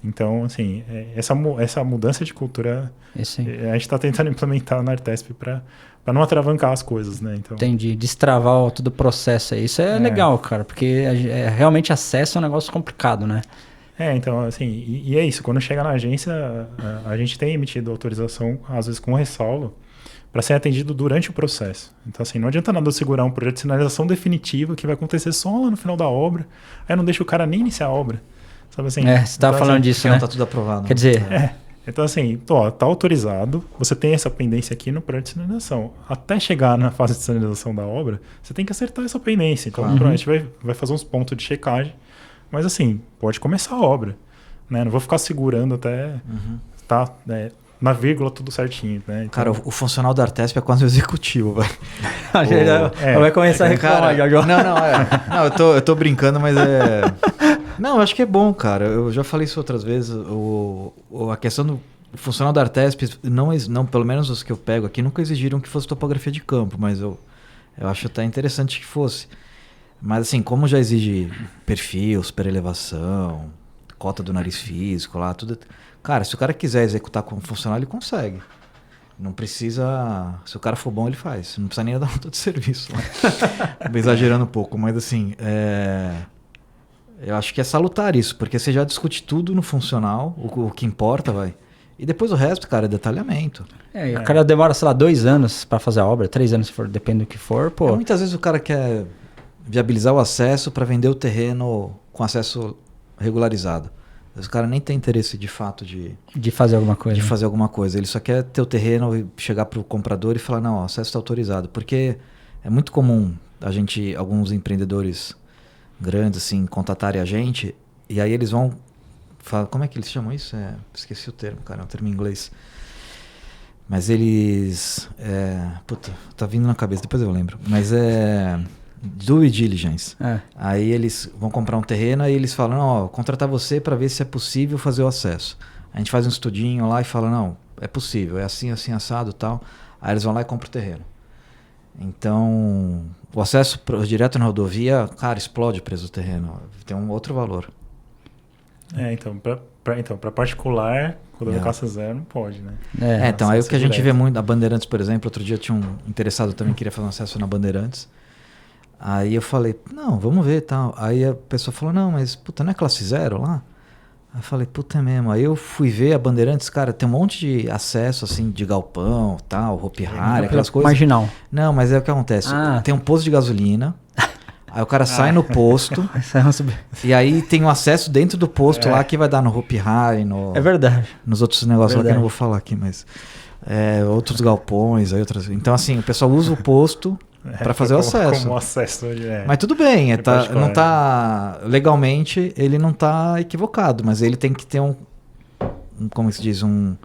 Então, assim, essa mudança de cultura a gente está tentando implementar na Artesp para não atravancar as coisas, né? Então, entendi, destravar todo o processo aí. Isso é legal, cara, porque realmente acesso é um negócio complicado, né? Então, assim, e é isso. Quando chega na agência, a gente tem emitido autorização, às vezes com ressalva, para ser atendido durante o processo. Então, assim, não adianta nada eu segurar um projeto de sinalização definitiva que vai acontecer só lá no final da obra, aí não deixa o cara nem iniciar a obra. Sabe assim? Você estava falando disso, né? Tá tudo aprovado. Quer dizer... Então, assim, tá autorizado, você tem essa pendência aqui no projeto de sinalização. Até chegar na fase de sinalização da obra, você tem que acertar essa pendência. Então, a gente vai fazer uns pontos de checagem, mas assim, pode começar a obra. né? Não vou ficar segurando até tá, né, na vírgula tudo certinho, né? Então, Cara, o funcional da Artesp é quase um executivo, velho. Vai começar a reclamar, já. Não, eu tô brincando, mas é... Não, eu acho que é bom, cara. Eu já falei isso outras vezes. A questão do funcional da Artesp, não, pelo menos os que eu pego aqui, nunca exigiram que fosse topografia de campo, mas eu acho até interessante que fosse. Mas assim, como já exige perfil, superelevação, cota do nariz físico lá, tudo... Cara, se o cara quiser executar como funcional, ele consegue. Não precisa... Se o cara for bom, ele faz. Não precisa nem dar nota de serviço. Exagerando um pouco, mas assim... Eu acho que é salutar isso, porque você já discute tudo no funcional, o que importa, vai. E depois o resto, cara, é detalhamento. O cara demora, sei lá, 2 anos pra fazer a obra, 3 anos, se for, depende do que for, pô. Muitas vezes o cara quer viabilizar o acesso para vender o terreno com acesso regularizado. O cara nem tem interesse de fato de fazer alguma coisa. De fazer alguma coisa. Ele só quer ter o terreno e chegar pro comprador e falar, não, o acesso está autorizado. Porque é muito comum alguns empreendedores grandes, assim, contatarem a gente, e aí eles vão falar, como é que eles chamam isso? Esqueci o termo, cara, é um termo em inglês. Mas eles... puta, tá vindo na cabeça, depois eu lembro. Mas due diligence. Aí eles vão comprar um terreno e eles falam, não, contratar você para ver se é possível fazer o acesso. A gente faz um estudinho lá e fala, não, é possível, é assim, assim, assado e tal. Aí eles vão lá e compram o terreno. Então, o acesso direto na rodovia, cara, explode o preço do terreno. Tem um outro valor. Então, para particular, rodovia classe 0 não pode, né? Então, aí o que a gente vê muito, a Bandeirantes, por exemplo, outro dia tinha um interessado também que queria fazer um acesso na Bandeirantes. Aí eu falei, não, vamos ver e tal. Aí a pessoa falou, não, mas puta, não é classe 0 lá? Aí eu falei, puta, é mesmo. Aí eu fui ver a Bandeirantes, cara, tem um monte de acesso, assim, de galpão, tal, Hopi Hari, aquelas coisas. Marginal. Não, mas é o que acontece. Tem um posto de gasolina, aí o cara sai no posto, e aí tem um acesso dentro do posto lá que vai dar no Hopi Hari, É verdade. nos outros negócios lá que eu não vou falar aqui, mas... outros galpões, aí outras... Então, assim, o pessoal usa o posto... para fazer o acesso. Como acesso Mas tudo bem, não tá legalmente, ele não tá equivocado, mas ele tem que ter como se diz, um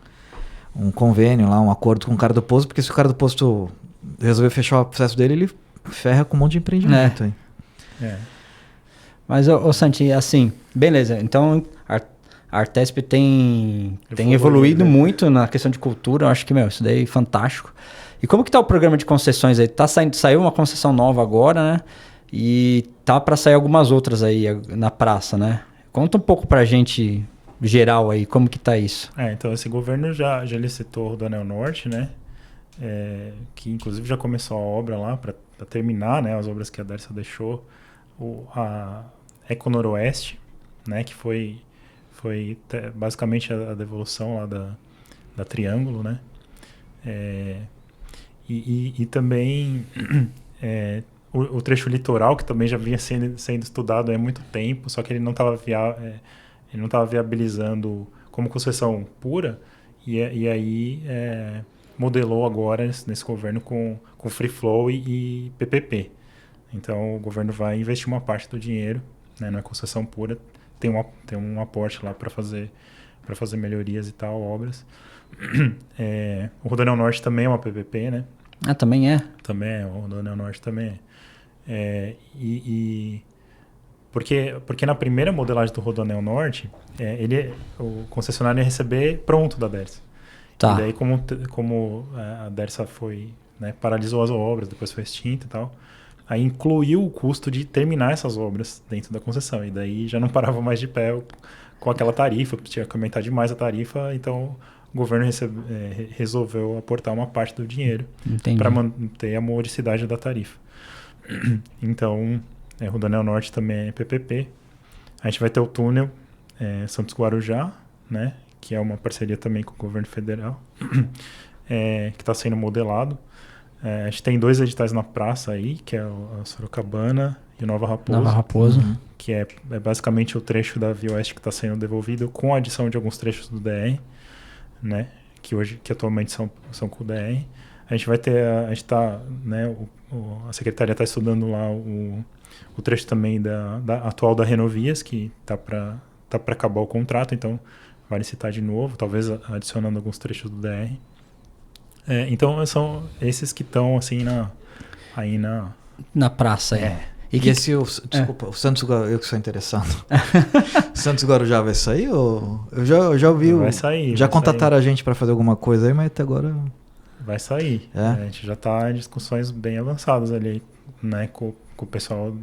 convênio lá, um acordo com o cara do posto, porque se o cara do posto resolver fechar o acesso dele, ele ferra com um monte de empreendimento aí. Mas, Santi, assim, beleza, então a Artesp tem evoluído muito na questão de cultura, eu acho que, isso daí é fantástico. E como que tá o programa de concessões aí? Saiu uma concessão nova agora, né? E tá para sair algumas outras aí na praça, né? Conta um pouco pra gente, geral aí, como que tá isso? Então esse governo já licitou o Rodoanel Norte, né? Que inclusive já começou a obra lá para terminar, né? As obras que a Dersa deixou. A Eco Noroeste, né? Que foi basicamente a devolução lá da Triângulo, né? E também o trecho litoral, que também já vinha sendo estudado há muito tempo, só que ele não estava viabilizando como concessão pura, e aí modelou agora nesse governo com Free Flow e PPP. Então o governo vai investir uma parte do dinheiro, né, na concessão pura, tem um aporte lá para fazer melhorias e tal, obras. O Rodoanel Norte também é uma PPP, né? Também é? Também é, o Rodoanel Norte também é. Porque na primeira modelagem do Rodoanel Norte, o concessionário ia receber pronto da Dersa. Tá. E daí, como a Dersa paralisou as obras, depois foi extinta e tal, aí incluiu o custo de terminar essas obras dentro da concessão. E daí já não parava mais de pé com aquela tarifa, tinha que aumentar demais a tarifa, então... O governo resolveu aportar uma parte do dinheiro para manter a modicidade da tarifa. Então, Rodoanel Norte também é PPP. A gente vai ter o túnel Santos Guarujá, né, que é uma parceria também com o governo federal, que está sendo modelado. A gente tem 2 editais na praça aí, que é a Sorocabana e o Nova Raposo. Que é basicamente o trecho da Via Oeste que está sendo devolvido, com a adição de alguns trechos do DR. Né, que atualmente são com o DR. A gente vai ter, né, a secretaria está estudando lá o trecho também da atual da Renovias, que está tá para acabar o contrato, então vai licitar de novo, talvez adicionando alguns trechos do DR. Então são esses que estão assim na praça aí. E esse, desculpa, o Santos Guarujá, eu que sou interessado. Santos Guarujá vai sair? Ou... Eu já ouvi. Vai sair. Já contataram a gente para fazer alguma coisa aí, mas até agora. Vai sair. A gente já está em discussões bem avançadas ali, né, com o pessoal.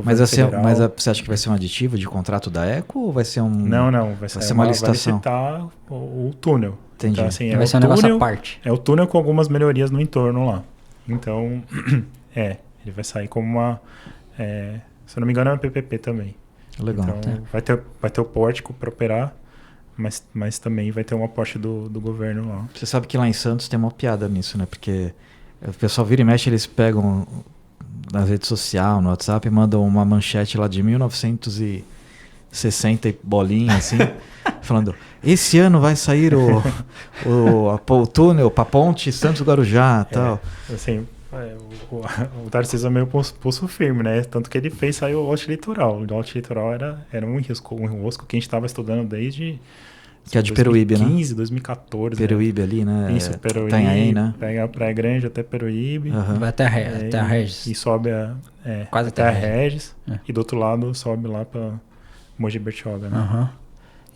Mas você acha que vai ser um aditivo de contrato da Eco ou vai ser um. Não, vai ser uma licitação. Vai licitar o túnel. Entendi. Então, assim, vai ser um negócio à parte. É o túnel com algumas melhorias no entorno lá. Então, ele vai sair como uma... se eu não me engano, é uma PPP também. Legal. Então, vai ter o pórtico para operar, mas também vai ter um aporte do governo lá. Você sabe que lá em Santos tem uma piada nisso, né? Porque o pessoal vira e mexe, eles pegam na rede social, no WhatsApp, e mandam uma manchete lá de 1960 e bolinha, assim, falando, esse ano vai sair o túnel para ponte Santos Guarujá e tal. Assim, o Tarcísio é meio pulso firme, né? Tanto que ele saiu o Alto Litoral. O Alto Litoral era um rosco que a gente estava estudando desde... Que é de Peruíbe, 2015, né? 2014. Peruíbe ali, né? Isso, Peruíbe. Itanhaém, né? Pega a Praia Grande até Peruíbe. Vai até a Regis. E sobe quase até a Regis. E do outro lado sobe lá para Mogi Bertioga, né?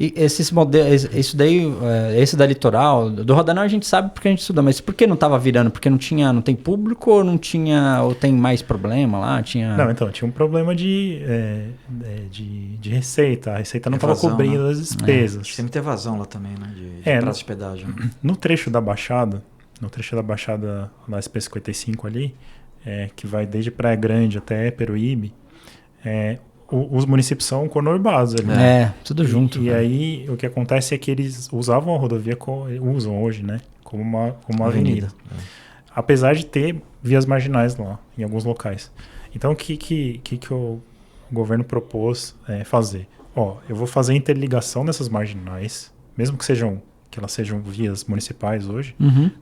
E esses modelos, isso daí, esse da Litoral, do Rodanel a gente sabe porque a gente estuda, mas por que não estava virando? Porque não tem público ou tem mais problema lá? Não, então, tinha um problema de receita. A receita não estava cobrindo as despesas. Tem muita evasão lá também, né? De prazo de pedágio. Né? No trecho da Baixada na SP-55 ali, que vai desde Praia Grande até Peruíbe, os municípios são conurbados ali. Tudo junto. E aí, o que acontece é que eles usavam a rodovia, usam hoje, né? Como uma avenida. Apesar de ter vias marginais lá, em alguns locais. Então, o que o governo propôs fazer? Eu vou fazer interligação dessas marginais, mesmo que elas sejam vias municipais hoje,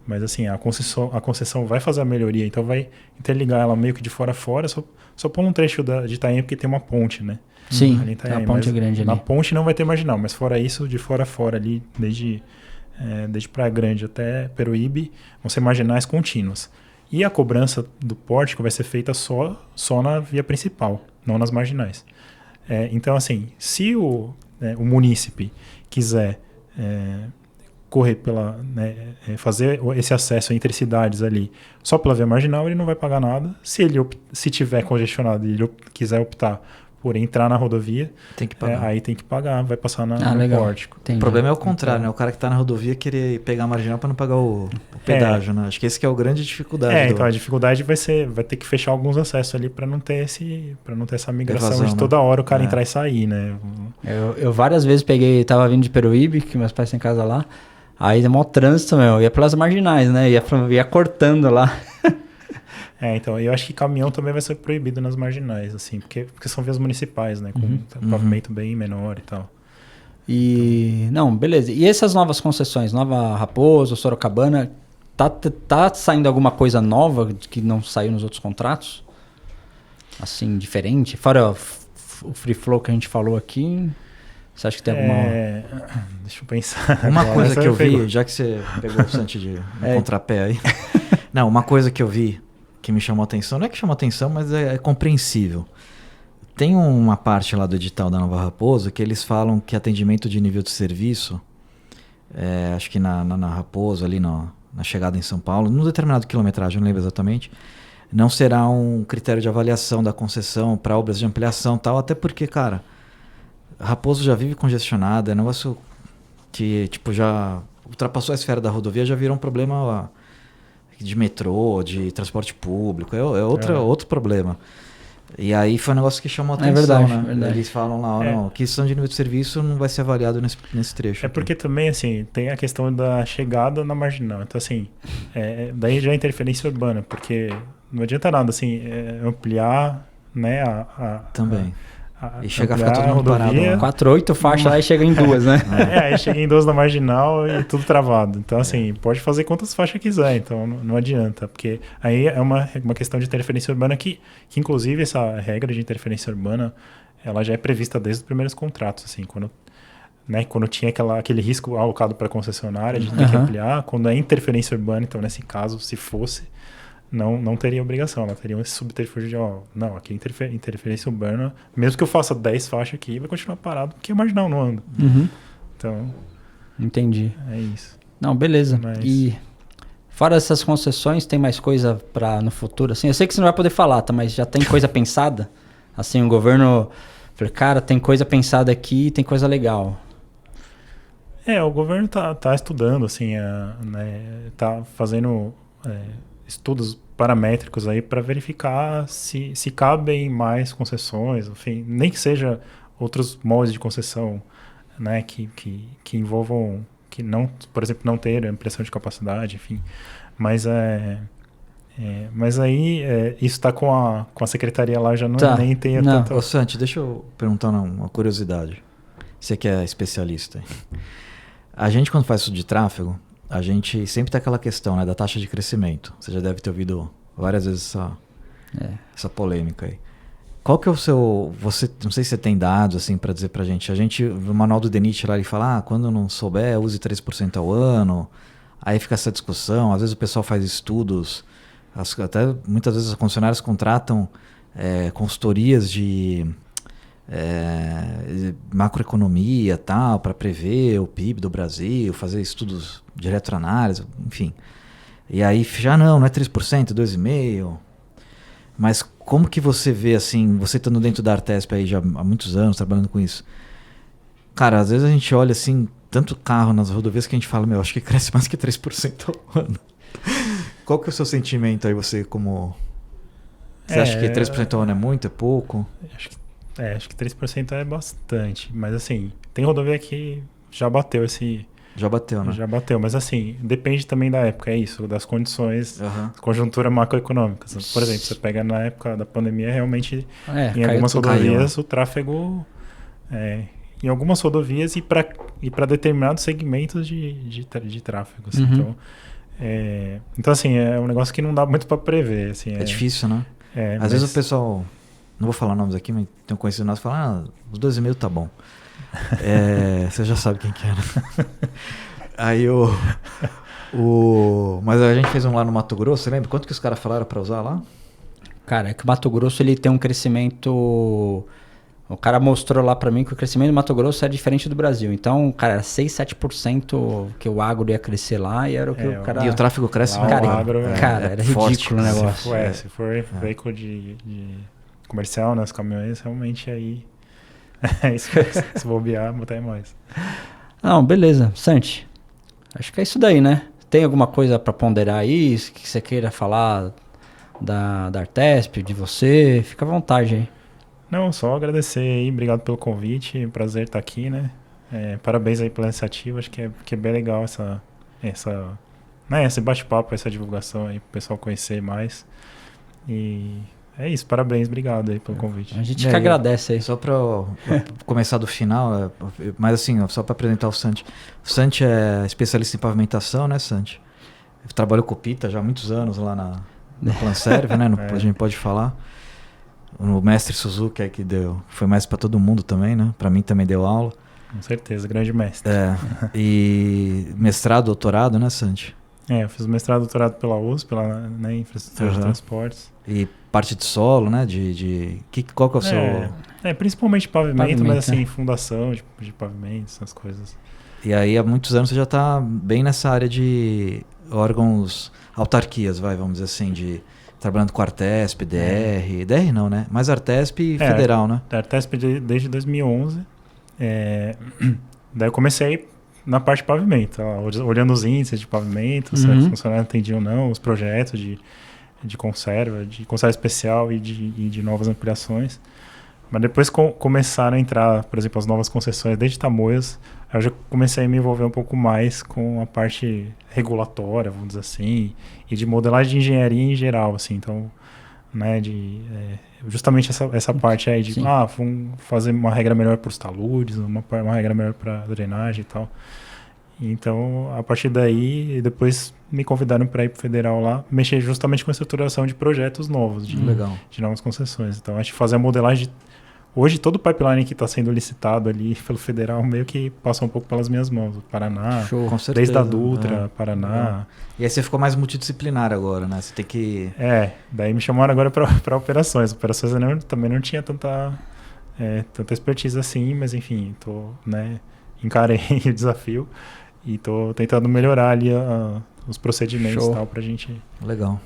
mas assim, a concessão vai fazer a melhoria, então vai interligar ela meio que de fora a fora, só pôr um trecho de Itanhaém, porque tem uma ponte, né? Sim, ali Itanhaém, a ponte grande ali. Na ponte não vai ter marginal, mas fora isso, de fora a fora ali, desde Praia Grande até Peruíbe, vão ser marginais contínuas. E a cobrança do pórtico vai ser feita só na via principal, não nas marginais. Então, assim, se o munícipe quiser correr fazer esse acesso entre cidades ali só pela via marginal, ele não vai pagar nada. Se tiver congestionado e ele quiser optar por entrar na rodovia, tem que pagar. Aí tem que pagar, vai passar no pórtico. O problema é o contrário, né? O cara que está na rodovia querer pegar a marginal para não pagar o pedágio, né? Acho que esse que é a grande dificuldade. Então a dificuldade vai ter que fechar alguns acessos ali para não ter essa migração evasão, de toda hora o cara entrar e sair, né? Eu várias vezes tava vindo de Peruíbe, que meus pais têm casa lá. Aí é mó trânsito, ia pelas marginais, né? Ia cortando lá. Então, eu acho que caminhão também vai ser proibido nas marginais, assim, porque são vias municipais, né? Com pavimento bem menor e tal. Não, beleza. E essas novas concessões, Nova Raposo, Sorocabana, tá saindo alguma coisa nova que não saiu nos outros contratos? Assim, diferente? Fora o free flow que a gente falou aqui... Você acha que tem alguma... Deixa eu pensar. Uma coisa que eu vi, já que você pegou o Santi de contrapé aí. Não, uma coisa que eu vi que me chamou a atenção, não é que chamou a atenção, mas é compreensível. Tem uma parte lá do edital da Nova Raposo que eles falam que atendimento de nível de serviço, acho que na Raposo, ali na chegada em São Paulo, num determinado quilometragem, não lembro exatamente, não será um critério de avaliação da concessão para obras de ampliação e tal, até porque, cara... Raposo já vive congestionada, é um negócio que já ultrapassou a esfera da rodovia, já virou um problema de metrô, de transporte público, outro problema. E aí foi um negócio que chamou a atenção, né? Eles falam lá, questão de nível de serviço não vai ser avaliado nesse trecho. Porque também, assim, tem a questão da chegada na marginal. Então, assim, daí já é interferência urbana, porque não adianta nada, assim, ampliar, né, também. E chegar a ficar todo mundo parado. 4-8 faixas lá e chega em 2, né? Aí chega em 2 na marginal e tudo travado. Então, assim, pode fazer quantas faixas quiser, então não adianta. Porque aí é uma questão de interferência urbana que inclusive, essa regra de interferência urbana ela já é prevista desde os primeiros contratos, assim, quando tinha aquele risco alocado para a concessionária de ter que ampliar, quando é interferência urbana, então nesse caso, se fosse, não teria obrigação, ela teria esse subterfúgio de, não, aqui é interferência urbana, mesmo que eu faça 10 faixas aqui, vai continuar parado, porque a marginal não anda. Então... Entendi. É isso. Não, beleza. Mas... E fora essas concessões, tem mais coisa para no futuro? Assim, eu sei que você não vai poder falar, tá? Mas já tem coisa pensada? Assim, o governo... Falei, cara, tem coisa pensada aqui, tem coisa legal. O governo tá estudando, assim, né, tá fazendo estudos paramétricos aí para verificar se cabem mais concessões, enfim, nem que seja outros moldes de concessão, né, que envolvam, que não, por exemplo, não ter ampliação de capacidade, enfim, mas aí isso está com a secretaria lá, já nem tem tanta... Ô Santi, deixa eu perguntar uma curiosidade, você que é especialista. A gente, quando faz isso de tráfego, a gente sempre tem aquela questão, né, da taxa de crescimento. Você já deve ter ouvido várias vezes essa polêmica aí. Qual que é o seu... não sei se você tem dados assim para dizer pra gente. O manual do DENIT lá, ele fala, quando não souber, use 3% ao ano. Aí fica essa discussão. Às vezes o pessoal faz estudos. Até muitas vezes as concessionárias contratam consultorias de... macroeconomia tal, para prever o PIB do Brasil, fazer estudos de retroanálise, enfim. E aí já não é 3%, 2,5%. Mas como que você vê, assim, você estando dentro da Artesp aí já há muitos anos, trabalhando com isso, cara, às vezes a gente olha assim, tanto carro nas rodovias que a gente fala, acho que cresce mais que 3% ao ano. Qual que é o seu sentimento aí, você como... Você acha que 3% ao ano é muito, é pouco? Acho que 3% é bastante, mas assim, tem rodovia que já bateu esse... Já bateu, né? Já bateu, mas assim, depende também da época, é isso, das condições, conjuntura macroeconômica. Por exemplo, você pega na época da pandemia, realmente, em algumas rodovias, o tráfego... em algumas rodovias e para determinados segmentos de tráfego. Assim, então, assim, é um negócio que não dá muito para prever. Assim, é difícil, né? Às vezes o pessoal... Não vou falar nomes aqui, mas tem um conhecido nosso que fala, os 2,5 tá bom. Você já sabe quem que é, né? Aí mas a gente fez um lá no Mato Grosso, você lembra? Quanto que os caras falaram para usar lá? Cara, é que o Mato Grosso ele tem um crescimento... O cara mostrou lá para mim que o crescimento do Mato Grosso é diferente do Brasil. Então, cara, era 6, 7% que o agro ia crescer lá e era o que o cara... E o tráfego cresce lá, cara, o agro, cara, era ridículo o negócio. Se for veículo de comercial, né, os caminhões, realmente aí... se bobear, botar em mais. Não, beleza. Santi, acho que é isso daí, né? Tem alguma coisa para ponderar aí? Que você queira falar da Artesp, de você? Fica à vontade aí. Não, só agradecer aí, obrigado pelo convite, prazer estar aqui, né? Parabéns aí pela iniciativa, acho que é bem legal esse bate-papo, essa divulgação aí, para o pessoal conhecer mais. E é isso, parabéns, obrigado aí pelo convite. A gente que agradece aí. Só para começar do final, mas assim, só para apresentar o Santi. O Santi é especialista em pavimentação, né, Santi? Trabalhou com o Pita já há muitos anos lá na Planserve, né? A gente pode falar. O mestre Suzuki que foi mestre para todo mundo também, né? Para mim também deu aula. Com certeza, grande mestre. E mestrado, doutorado, né, Santi? Eu fiz mestrado e doutorado pela USP, né, infraestrutura de transportes. E parte de solo, né? Qual que é o seu... principalmente pavimento, mas assim, fundação de pavimentos, essas coisas. E aí há muitos anos você já está bem nessa área de órgãos, autarquias, vamos dizer assim, trabalhando com a Artesp, DR. DR não, né? Mas Artesp e federal, né? Artesp desde 2011. Daí eu comecei na parte de pavimento, olhando os índices de pavimento, se os funcionários entendiam ou não, os projetos de conserva especial e de novas ampliações. Mas depois começaram a entrar, por exemplo, as novas concessões desde Tamoios, aí eu já comecei a me envolver um pouco mais com a parte regulatória, vamos dizer assim, e de modelagem de engenharia em geral, assim, então, né, justamente essa parte aí de, vamos fazer uma regra melhor para os taludes, uma regra melhor para drenagem e tal. Então, a partir daí, depois me convidaram para ir para o federal lá, mexer justamente com a estruturação de projetos novos, de novas concessões. Então, a gente fazia a modelagem Hoje, todo o pipeline que está sendo licitado ali pelo federal meio que passa um pouco pelas minhas mãos. O Paraná, Show. Com certeza. desde a Dutra, Paraná. E aí você ficou mais multidisciplinar agora, né? Você tem que... Daí me chamaram agora para operações. Operações eu também não tinha tanta expertise assim, mas enfim, encarei o desafio e tô tentando melhorar ali os procedimentos e tal pra gente... Legal.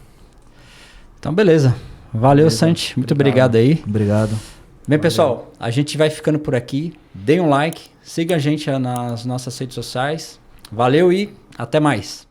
Então, beleza. Valeu, Beleza. Santi. Muito obrigado aí. Obrigado. Bem, pessoal, a gente vai ficando por aqui. Deem um like, siga a gente nas nossas redes sociais. Valeu e até mais.